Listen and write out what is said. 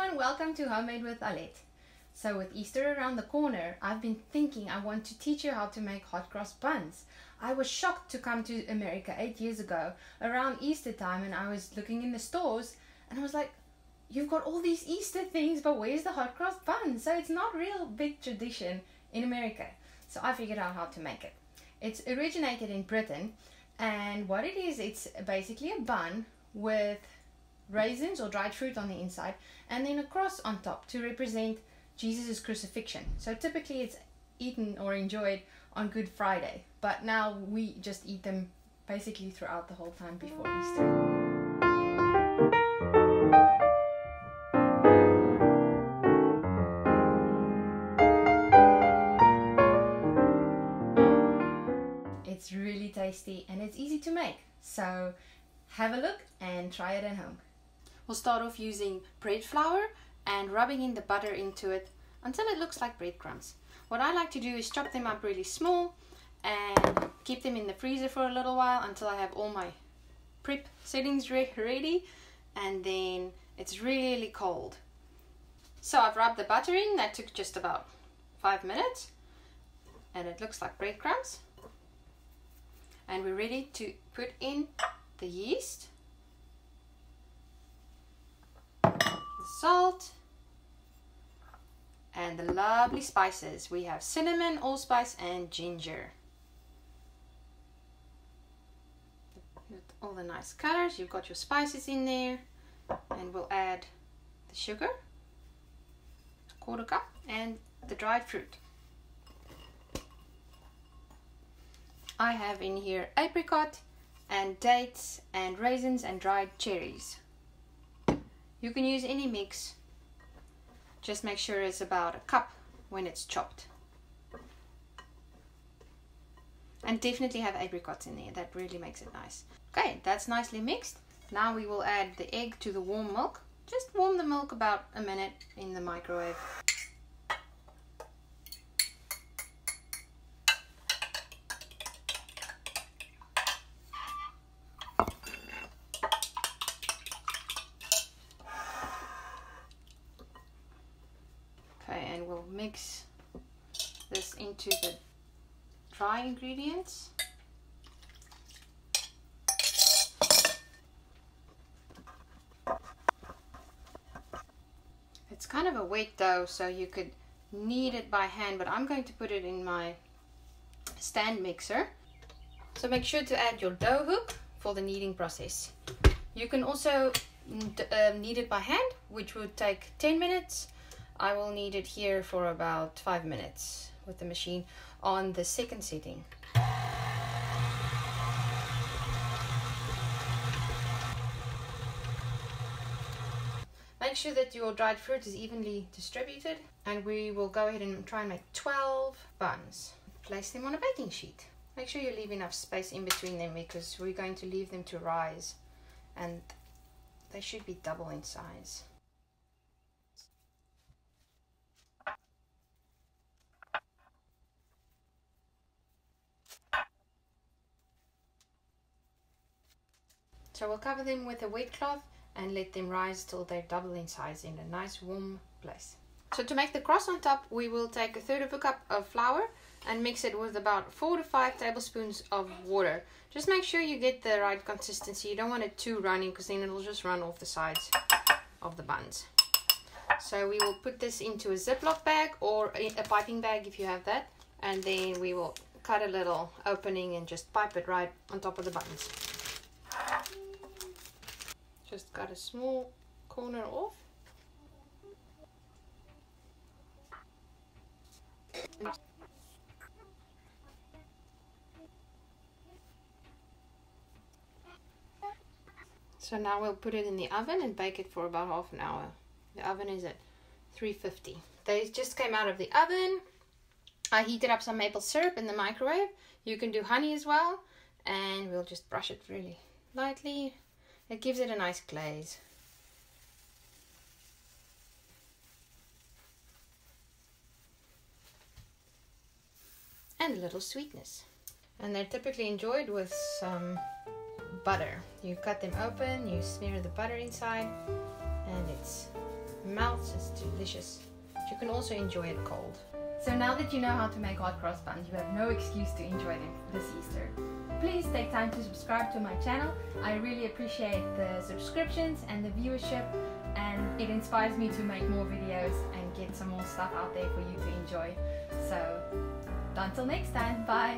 everyone, welcome to Homemade with Alette. So with Easter around the corner, I've been thinking I want to teach you how to make hot cross buns. I was shocked to come to America 8 years ago around Easter time, and I was looking in the stores and I was like, you've got all these Easter things, but where's the hot cross bun? So it's not real big tradition in America. So I figured out how to make it. It's originated in Britain, and what it is, it's basically a bun with raisins or dried fruit on the inside and then a cross on top to represent Jesus' crucifixion. So typically it's eaten or enjoyed on Good Friday, but now we just eat them basically throughout the whole time before Easter. It's really tasty and it's easy to make, so have a look and try it at home. We'll start off using bread flour and rubbing in the butter into it until it looks like breadcrumbs. What I like to do is chop them up really small and keep them in the freezer for a little while until I have all my prep settings ready, and then it's really cold. So I've rubbed the butter in. That took just about 5 minutes and it looks like breadcrumbs. And we're ready to put in the yeast, salt, and the lovely spices. We have cinnamon, allspice, and ginger. With all the nice colors, you've got your spices in there, and we'll add the sugar, 1/4 cup, and the dried fruit. I have in here apricot and dates and raisins and dried cherries. You can use any mix, just make sure it's about 1 cup when it's chopped. And definitely have apricots in there, that really makes it nice. Okay, that's nicely mixed. Now we will add the egg to the warm milk. Just warm the milk about a minute in the microwave. And we'll mix this into the dry ingredients. It's kind of a wet dough, so you could knead it by hand, but I'm going to put it in my stand mixer. So make sure to add your dough hook for the kneading process. You can also knead it by hand, which would take 10 minutes. I will knead it here for about 5 minutes with the machine on the second setting. Make sure that your dried fruit is evenly distributed, and we will go ahead and try and make 12 buns. Place them on a baking sheet. Make sure you leave enough space in between them because we're going to leave them to rise, and they should be double in size. So we'll cover them with a wet cloth and let them rise till they're double in size in a nice warm place. So to make the cross on top, we will take 1/3 cup of flour and mix it with about 4 to 5 tablespoons of water. Just make sure you get the right consistency. You don't want it too runny because then it'll just run off the sides of the buns. So we will put this into a Ziploc bag or a piping bag if you have that, and then we will cut a little opening and just pipe it right on top of the buns. Just cut a small corner off. So now we'll put it in the oven and bake it for about half an hour. The oven is at 350. They just came out of the oven. I heated up some maple syrup in the microwave. You can do honey as well, and we'll just brush it really lightly. It gives it a nice glaze. And a little sweetness. And they're typically enjoyed with some butter. You cut them open, you smear the butter inside, and it's melts. It's delicious. You can also enjoy it cold. So now that you know how to make hot cross buns, you have no excuse to enjoy them this Easter. Please take time to subscribe to my channel. I really appreciate the subscriptions and the viewership, and it inspires me to make more videos and get some more stuff out there for you to enjoy. So until next time, bye!